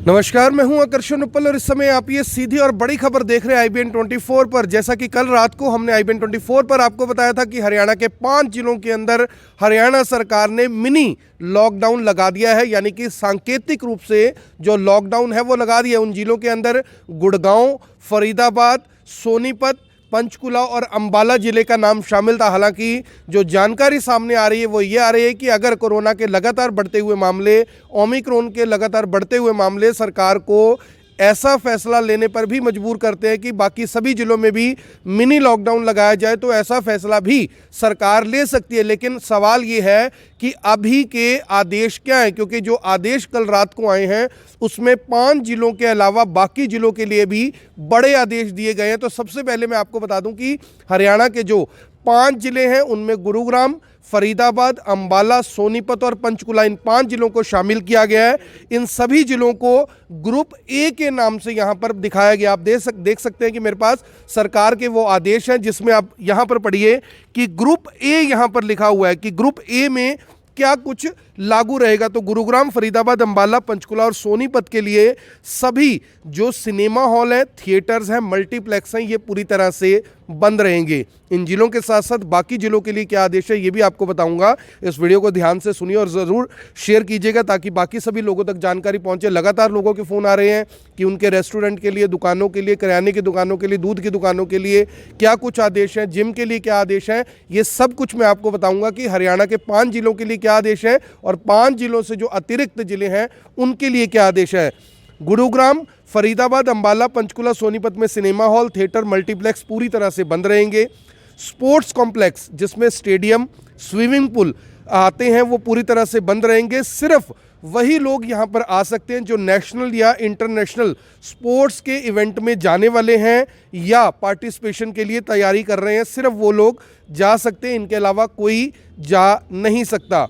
नमस्कार, मैं हूं आकर्षण उपल और इस समय आप ये सीधी और बड़ी खबर देख रहे हैं IBN 24 पर। जैसा कि कल रात को हमने IBN 24 पर आपको बताया था कि हरियाणा के 5 जिलों के अंदर हरियाणा सरकार ने मिनी लॉकडाउन लगा दिया है, यानी कि सांकेतिक रूप से जो लॉकडाउन है वो लगा दिया है। उन जिलों के अंदर गुड़गांव, फरीदाबाद, सोनीपत, पंचकुला और अंबाला जिले का नाम शामिल था। हालांकि जो जानकारी सामने आ रही है वो ये आ रही है कि अगर कोरोना के लगातार बढ़ते हुए मामले, ओमिक्रॉन के लगातार बढ़ते हुए मामले सरकार को ऐसा फैसला लेने पर भी मजबूर करते हैं कि बाकी सभी जिलों में भी मिनी लॉकडाउन लगाया जाए, तो ऐसा फैसला भी सरकार ले सकती है। लेकिन सवाल ये है कि अभी के आदेश क्या हैं, क्योंकि जो आदेश कल रात को आए हैं उसमें 5 जिलों के अलावा बाकी जिलों के लिए भी बड़े आदेश दिए गए हैं। तो सबसे पहले मैं आपको बता दूं कि हरियाणा के जो 5 जिले हैं उनमें गुरुग्राम, फरीदाबाद, अंबाला, सोनीपत और पंचकुला, इन 5 जिलों को शामिल किया गया है। इन सभी जिलों को ग्रुप ए के नाम से यहां पर दिखाया गया। आप देख सकते हैं कि मेरे पास सरकार के वो आदेश हैं, जिसमें आप यहां पर पढ़िए कि ग्रुप ए यहां पर लिखा हुआ है कि ग्रुप ए में क्या कुछ लागू रहेगा। तो गुरुग्राम, फरीदाबाद, अंबाला, पंचकुला और सोनीपत के लिए सभी जो सिनेमा हॉल है, थिएटर्स हैं, मल्टीप्लेक्स हैं, ये पूरी तरह से बंद रहेंगे। इन जिलों के साथ साथ बाकी जिलों के लिए क्या आदेश है ये भी आपको बताऊंगा। इस वीडियो को ध्यान से सुनिए और ज़रूर शेयर कीजिएगा ताकि बाकी सभी लोगों तक जानकारी पहुंचे। लगातार लोगों के फ़ोन आ रहे हैं कि उनके रेस्टोरेंट के लिए, दुकानों के लिए, किराने की दुकानों के लिए, दूध की दुकानों के लिए क्या कुछ आदेश हैं, जिम के लिए क्या आदेश हैं, ये सब कुछ मैं आपको बताऊंगा कि हरियाणा के 5 जिलों के लिए क्या आदेश है और 5 जिलों से जो अतिरिक्त जिले हैं उनके लिए क्या आदेश है। गुरुग्राम, फरीदाबाद, अंबाला, पंचकुला, सोनीपत में सिनेमा हॉल, थिएटर, मल्टीप्लेक्स पूरी तरह से बंद रहेंगे। स्पोर्ट्स कॉम्प्लेक्स जिसमें स्टेडियम, स्विमिंग पूल आते हैं वो पूरी तरह से बंद रहेंगे। सिर्फ वही लोग यहां पर आ सकते हैं जो नेशनल या इंटरनेशनल स्पोर्ट्स के इवेंट में जाने वाले हैं या पार्टिसिपेशन के लिए तैयारी कर रहे हैं, सिर्फ वो लोग जा सकते हैं, इनके अलावा कोई जा नहीं सकता।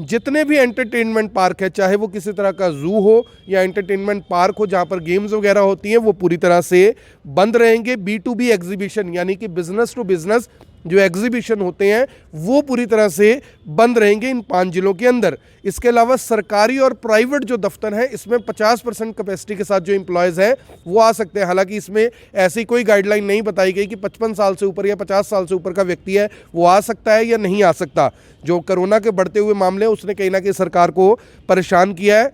जितने भी एंटरटेनमेंट पार्क है, चाहे वो किसी तरह का जू हो या एंटरटेनमेंट पार्क हो जहां पर गेम्स वगैरह होती हैं, वो पूरी तरह से बंद रहेंगे। B2B एग्जीबिशन यानी कि बिजनेस टू बिजनेस जो एग्जीबिशन होते हैं वो पूरी तरह से बंद रहेंगे इन 5 जिलों के अंदर। इसके अलावा सरकारी और प्राइवेट जो दफ्तर हैं इसमें 50% कैपेसिटी के साथ जो एम्प्लॉयज़ हैं वो आ सकते हैं। हालांकि इसमें ऐसी कोई गाइडलाइन नहीं बताई गई कि 55 साल से ऊपर या 50 साल से ऊपर का व्यक्ति है वो आ सकता है या नहीं आ सकता। जो कोरोना के बढ़ते हुए मामले हैं उसने कहीं ना कहीं सरकार को परेशान किया है,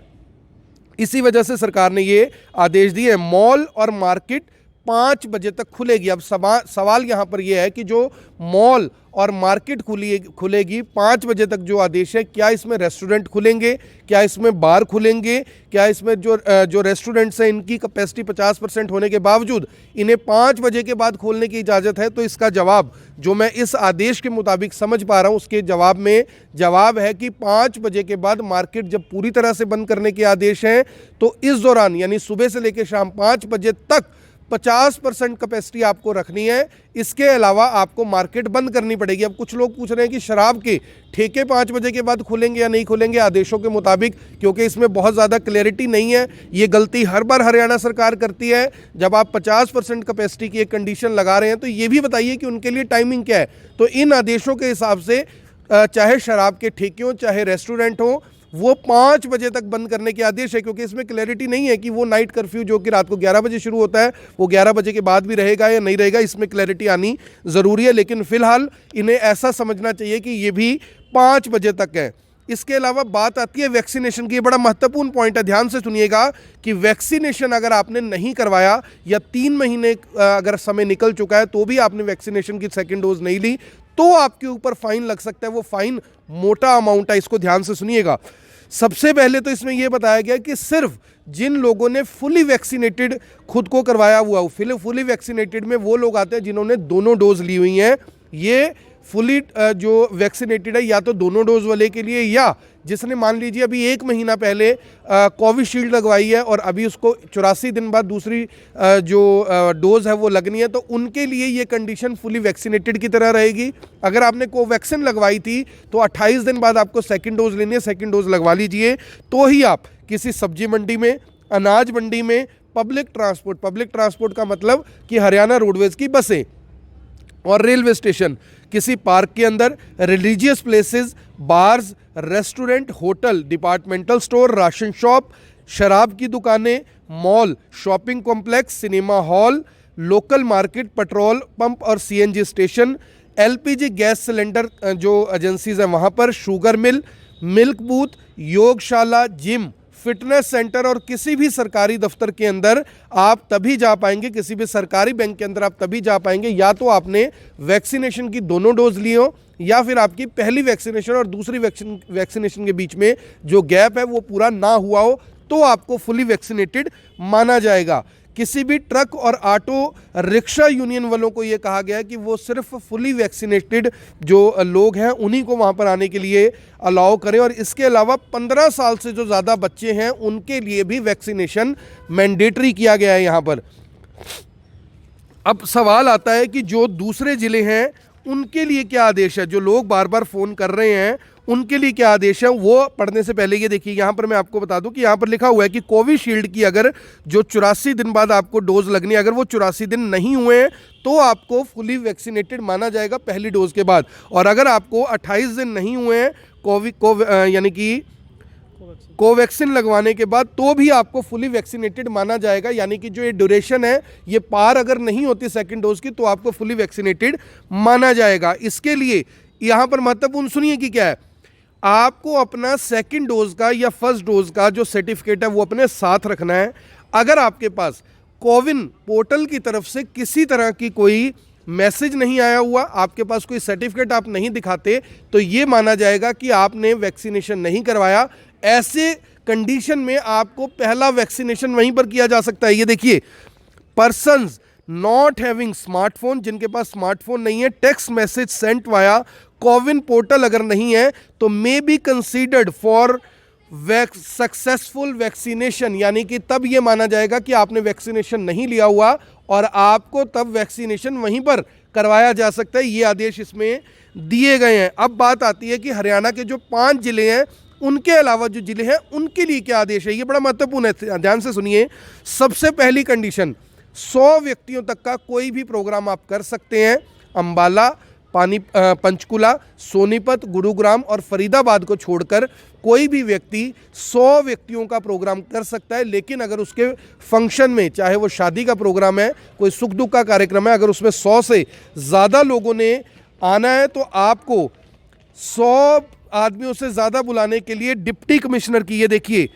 इसी वजह से सरकार ने ये आदेश दिए। मॉल और मार्केट 5 बजे तक खुलेगी। अब सवाल यहाँ पर यह है कि जो मॉल और मार्केट खुलेगी 5 बजे तक जो आदेश है, क्या इसमें रेस्टोरेंट खुलेंगे, क्या इसमें बार खुलेंगे, क्या इसमें जो रेस्टोरेंट्स हैं इनकी कैपेसिटी 50% होने के बावजूद इन्हें 5 बजे के बाद खोलने की इजाज़त है। तो इसका जवाब जो मैं इस आदेश के मुताबिक समझ पा रहा हूँ उसके जवाब है कि 5 बजे के बाद मार्केट जब पूरी तरह से बंद करने के आदेश हैं तो इस दौरान यानी सुबह से लेकर शाम 5 बजे तक 50% कैपेसिटी आपको रखनी है। इसके अलावा आपको मार्केट बंद करनी पड़ेगी। अब कुछ लोग पूछ रहे हैं कि शराब के ठेके 5 बजे के बाद खुलेंगे या नहीं खुलेंगे आदेशों के मुताबिक, क्योंकि इसमें बहुत ज़्यादा क्लैरिटी नहीं है। ये गलती हर बार हरियाणा सरकार करती है। जब आप 50% कैपेसिटी की एक कंडीशन लगा रहे हैं तो ये भी बताइए कि उनके लिए टाइमिंग क्या है। तो इन आदेशों के हिसाब से चाहे शराब के ठेके हों चाहे रेस्टोरेंट हो, वो 5 बजे तक बंद करने के आदेश है, क्योंकि इसमें क्लैरिटी नहीं है कि वो नाइट कर्फ्यू जो कि रात को 11 बजे शुरू होता है वो 11 बजे के बाद भी रहेगा या नहीं रहेगा। इसमें क्लैरिटी आनी ज़रूरी है, लेकिन फिलहाल इन्हें ऐसा समझना चाहिए कि ये भी 5 बजे तक है। इसके अलावा बात आती है वैक्सीनेशन की। ये बड़ा महत्वपूर्ण पॉइंट है, ध्यान से सुनिएगा कि वैक्सीनेशन अगर आपने नहीं करवाया या 3 महीने अगर समय निकल चुका है तो भी आपने वैक्सीनेशन की सेकेंड डोज नहीं ली तो आपके ऊपर फाइन लग सकता है। वो फाइन मोटा अमाउंट है, इसको ध्यान से सुनिएगा। सबसे पहले तो इसमें यह बताया गया कि सिर्फ जिन लोगों ने फुली वैक्सीनेटेड खुद को करवाया हुआ, फुली वैक्सीनेटेड में वो लोग आते हैं जिन्होंने दोनों डोज ली हुई हैं। ये फुली जो वैक्सीनेटेड है या तो दोनों डोज वाले के लिए, या जिसने मान लीजिए अभी 1 महीना पहले कोविशील्ड लगवाई है और अभी उसको 84 दिन बाद दूसरी जो डोज है वो लगनी है, तो उनके लिए ये कंडीशन फुली वैक्सीनेटेड की तरह रहेगी। अगर आपने कोवैक्सीन लगवाई थी तो 28 दिन बाद आपको सेकेंड डोज लेनी है, सेकेंड डोज लगवा लीजिए तो ही आप किसी सब्जी मंडी में, अनाज मंडी में, पब्लिक ट्रांसपोर्ट का मतलब कि हरियाणा रोडवेज की बसें और रेलवे स्टेशन, किसी पार्क के अंदर, religious places, bars, restaurant, hotel, departmental store, ration shop, शराब की दुकानें, mall, shopping complex, cinema hall, local market, petrol pump और CNG station, LPG gas cylinder जो एजेंसीज हैं वहाँ पर, शुगर मिल, मिल्क बूथ, योगशाला, जिम, फिटनेस सेंटर और किसी भी सरकारी दफ्तर के अंदर आप तभी जा पाएंगे, किसी भी सरकारी बैंक के अंदर आप तभी जा पाएंगे या तो आपने वैक्सीनेशन की दोनों डोज ली हो या फिर आपकी पहली वैक्सीनेशन और दूसरी वैक्सीनेशन के बीच में जो गैप है वो पूरा ना हुआ हो, तो आपको फुली वैक्सीनेटेड माना जाएगा। किसी भी ट्रक और ऑटो रिक्शा यूनियन वालों को ये कहा गया है कि वो सिर्फ फुली वैक्सीनेटेड जो लोग हैं उन्हीं को वहाँ पर आने के लिए अलाउ करें, और इसके अलावा 15 साल से जो ज़्यादा बच्चे हैं उनके लिए भी वैक्सीनेशन मैंडेटरी किया गया है यहाँ पर। अब सवाल आता है कि जो दूसरे ज़िले हैं उनके लिए क्या आदेश है, जो लोग बार बार फ़ोन कर रहे हैं उनके लिए क्या आदेश है, वो पढ़ने से पहले ये देखिए यहाँ पर मैं आपको बता दूं कि यहाँ पर लिखा हुआ है कि कोविशील्ड की अगर जो 84 दिन बाद आपको डोज लगनी है, अगर वो 84 दिन नहीं हुए हैं तो आपको फुली वैक्सीनेटेड माना जाएगा पहली डोज के बाद, और अगर आपको 28 दिन नहीं हुए हैं यानी कि कोवैक्सीन लगवाने के बाद तो भी आपको फुली वैक्सीनेटेड माना जाएगा। यानी कि जो ये ड्यूरेशन है ये पार अगर नहीं होती सेकंड डोज की तो आपको फुली वैक्सीनेटेड माना जाएगा। इसके लिए यहाँ पर महत्वपूर्ण सुनिए कि क्या है, आपको अपना सेकंड डोज का या फर्स्ट डोज का जो सर्टिफिकेट है वो अपने साथ रखना है। अगर आपके पास कोविन पोर्टल की तरफ से किसी तरह की कोई मैसेज नहीं आया हुआ, आपके पास कोई सर्टिफिकेट आप नहीं दिखाते, तो ये माना जाएगा कि आपने वैक्सीनेशन नहीं करवाया। ऐसे कंडीशन में आपको पहला वैक्सीनेशन वहीं पर किया जा सकता है। ये देखिए, पर्सन्स नॉट हैविंग स्मार्टफोन, जिनके पास स्मार्टफोन नहीं है, text message sent via CoWIN portal अगर नहीं है तो may be considered for successful vaccination, यानी कि तब यह माना जाएगा कि आपने वैक्सीनेशन नहीं लिया हुआ और आपको तब वैक्सीनेशन वहीं पर करवाया जा सकता है। ये आदेश इसमें दिए गए हैं। अब बात आती है कि हरियाणा के जो 5 जिले हैं उनके अलावा जो जिले हैं उनके लिए क्या आदेश है, ये बड़ा महत्वपूर्ण है, ध्यान से सुनिए। सबसे पहली कंडीशन, 100 व्यक्तियों तक का कोई भी प्रोग्राम आप कर सकते हैं। अंबाला, पंचकुला, सोनीपत, गुरुग्राम और फरीदाबाद को छोड़कर कोई भी व्यक्ति 100 व्यक्तियों का प्रोग्राम कर सकता है। लेकिन अगर उसके फंक्शन में, चाहे वो शादी का प्रोग्राम है, कोई सुख दुख का कार्यक्रम है, अगर उसमें 100 से ज़्यादा लोगों ने आना है तो आपको 100 आदमियों से ज़्यादा बुलाने के लिए डिप्टी कमिश्नर की, ये देखिए,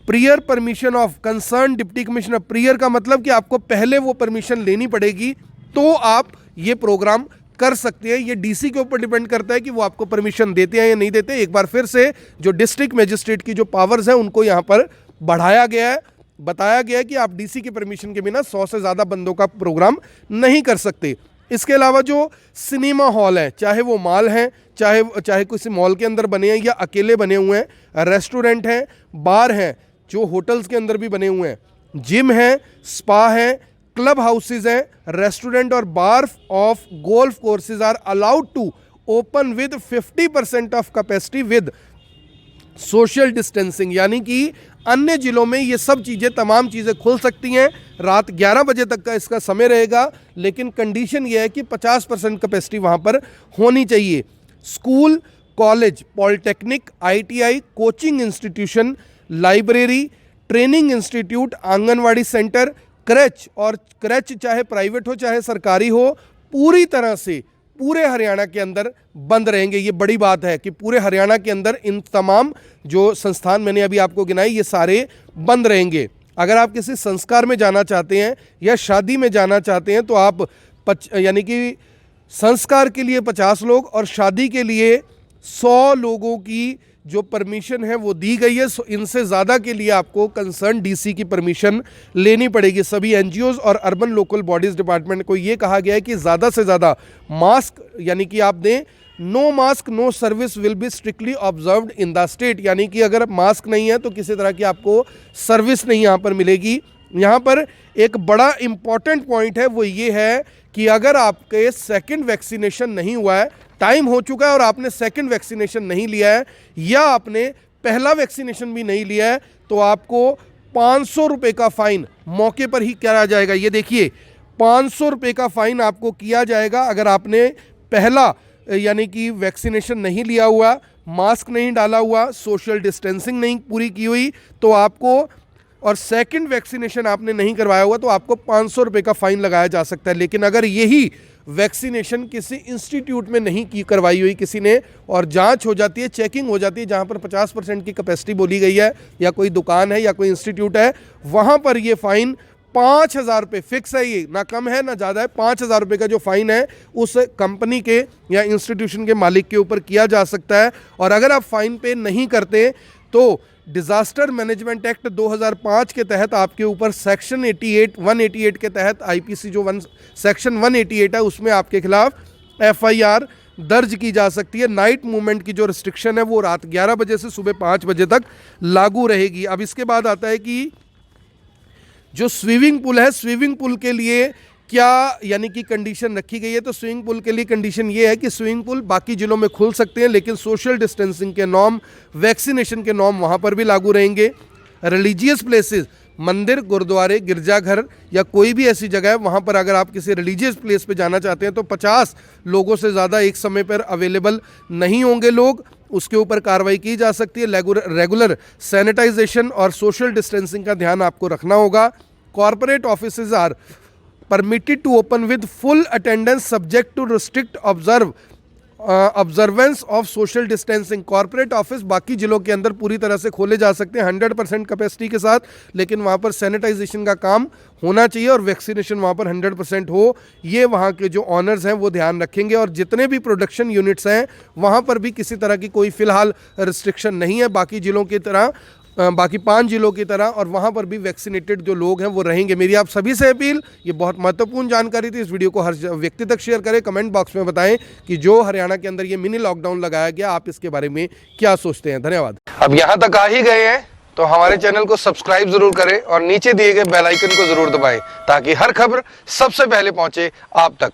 prior permission of concern deputy commissioner. Prior का मतलब कि आपको पहले वो परमिशन लेनी पड़ेगी तो आप ये प्रोग्राम कर सकते हैं। ये डीसी के ऊपर डिपेंड करता है कि वो आपको परमिशन देते हैं या नहीं देते। एक बार फिर से जो डिस्ट्रिक्ट मजिस्ट्रेट की जो पावर्स हैं उनको यहाँ पर बढ़ाया गया है, बताया गया है कि आप डीसी की परमिशन के बिना 100 से ज़्यादा बंदों का प्रोग्राम नहीं कर सकते। इसके अलावा जो सिनेमा हॉल हैं, चाहे वो मॉल हैं, चाहे किसी मॉल के अंदर बने हैं या अकेले बने हुए हैं, रेस्टोरेंट हैं, बार हैं जो होटल्स के अंदर भी बने हुए हैं, जिम हैं, स्पा हैं, क्लब हाउसेज हैं, रेस्टोरेंट और bar of golf courses are allowed to open with 50% of capacity with social distancing. यानी कि अन्य जिलों में ये सब चीज़ें, तमाम चीज़ें खुल सकती हैं। रात 11 बजे तक का इसका समय रहेगा, लेकिन कंडीशन ये है कि 50% कैपेसिटी वहाँ पर होनी चाहिए। School, college, polytechnic, ITI, coaching institution, library, training institute, anganwadi centre, क्रैच, और क्रैच चाहे प्राइवेट हो चाहे सरकारी हो, पूरी तरह से पूरे हरियाणा के अंदर बंद रहेंगे। ये बड़ी बात है कि पूरे हरियाणा के अंदर इन तमाम जो संस्थान मैंने अभी आपको गिनाई ये सारे बंद रहेंगे। अगर आप किसी संस्कार में जाना चाहते हैं या शादी में जाना चाहते हैं तो आप यानी कि संस्कार के लिए 50 लोग और शादी के लिए 100 लोगों की जो परमिशन है वो दी गई है। इनसे ज़्यादा के लिए आपको कंसर्न डीसी की परमिशन लेनी पड़ेगी। सभी एनजीओज और अर्बन लोकल बॉडीज़ डिपार्टमेंट को ये कहा गया है कि ज़्यादा से ज़्यादा मास्क यानी कि आप दें। No mask no service will be strictly observed in the state, यानी कि अगर मास्क नहीं है तो किसी तरह की आपको सर्विस नहीं यहाँ पर मिलेगी। यहाँ पर एक बड़ा इम्पॉर्टेंट पॉइंट है, वो ये है कि अगर आपके सेकंड वैक्सीनेशन नहीं हुआ है, टाइम हो चुका है और आपने सेकंड वैक्सीनेशन नहीं लिया है या आपने पहला वैक्सीनेशन भी नहीं लिया है, तो आपको 500 रुपये का फ़ाइन मौके पर ही किया जाएगा। ये देखिए, 500 रुपये का फ़ाइन आपको किया जाएगा अगर आपने पहला यानी कि वैक्सीनेशन नहीं लिया हुआ, मास्क नहीं डाला हुआ, सोशल डिस्टेंसिंग नहीं पूरी की हुई, तो आपको और सेकंड वैक्सीनेशन आपने नहीं करवाया हुआ तो आपको 500 रुपये का फाइन लगाया जा सकता है। लेकिन अगर यही वैक्सीनेशन किसी इंस्टीट्यूट में नहीं की करवाई हुई किसी ने और जांच हो जाती है, चेकिंग हो जाती है, जहां पर 50% की कैपेसिटी बोली गई है या कोई दुकान है या कोई इंस्टीट्यूट है, वहां पर ये फाइन 5,000 रुपये फिक्स है। ये ना कम है ना ज़्यादा है। 5,000 रुपये का जो फाइन है उस कंपनी के या इंस्टीट्यूशन के मालिक के ऊपर किया जा सकता है। और अगर आप फाइन पे नहीं करते तो डिज़ास्टर मैनेजमेंट एक्ट 2005 के तहत आपके ऊपर सेक्शन 188 के तहत आईपीसी जो सेक्शन 188 है उसमें आपके खिलाफ एफआईआर दर्ज की जा सकती है। नाइट मूवमेंट की जो रिस्ट्रिक्शन है वो रात 11 बजे से सुबह 5 बजे तक लागू रहेगी। अब इसके बाद आता है कि जो स्विमिंग पूल है, स्विमिंग पूल के लिए क्या यानी कि कंडीशन रखी गई है। तो स्विमिंग पूल के लिए कंडीशन ये है कि स्विमिंग पूल बाकी जिलों में खुल सकते हैं, लेकिन सोशल डिस्टेंसिंग के नॉर्म, वैक्सीनेशन के नॉर्म वहाँ पर भी लागू रहेंगे। रिलीजियस प्लेसेस, मंदिर, गुरुद्वारे, गिरजाघर या कोई भी ऐसी जगह है वहाँ पर अगर आप किसी रिलीजियस प्लेस पे जाना चाहते हैं तो 50 लोगों से ज़्यादा एक समय पर अवेलेबल नहीं होंगे लोग, उसके ऊपर कार्रवाई की जा सकती है। रेगुलर सैनिटाइजेशन और सोशल डिस्टेंसिंग का ध्यान आपको रखना होगा। Corporate offices are permitted to open with full attendance subject to strict observance of social distancing। Corporate office बाकी जिलों के अंदर पूरी तरह से खोले जा सकते हैं 100% कैपेसिटी के साथ, लेकिन वहाँ पर सैनिटाइजेशन का काम होना चाहिए और वैक्सीनेशन वहाँ पर 100% हो, ये वहाँ के जो ऑनर्स हैं वो ध्यान रखेंगे। और जितने भी प्रोडक्शन यूनिट्स हैं वहाँ पर भी किसी तरह की कोई फिलहाल रिस्ट्रिक्शन नहीं है बाकी जिलों की तरह, बाकी 5 जिलों की तरह, और वहाँ पर भी वैक्सीनेटेड जो लोग हैं वो रहेंगे। मेरी आप सभी से अपील, ये बहुत महत्वपूर्ण जानकारी थी, इस वीडियो को हर व्यक्ति तक शेयर करें। कमेंट बॉक्स में बताएं कि जो हरियाणा के अंदर ये मिनी लॉकडाउन लगाया गया आप इसके बारे में क्या सोचते हैं। धन्यवाद। अब यहाँ तक आ ही गए हैं तो हमारे चैनल को सब्सक्राइब जरूर करें और नीचे दिए गए बेल आइकन को जरूर दबाएं ताकि हर खबर सबसे पहले पहुंचे आप तक।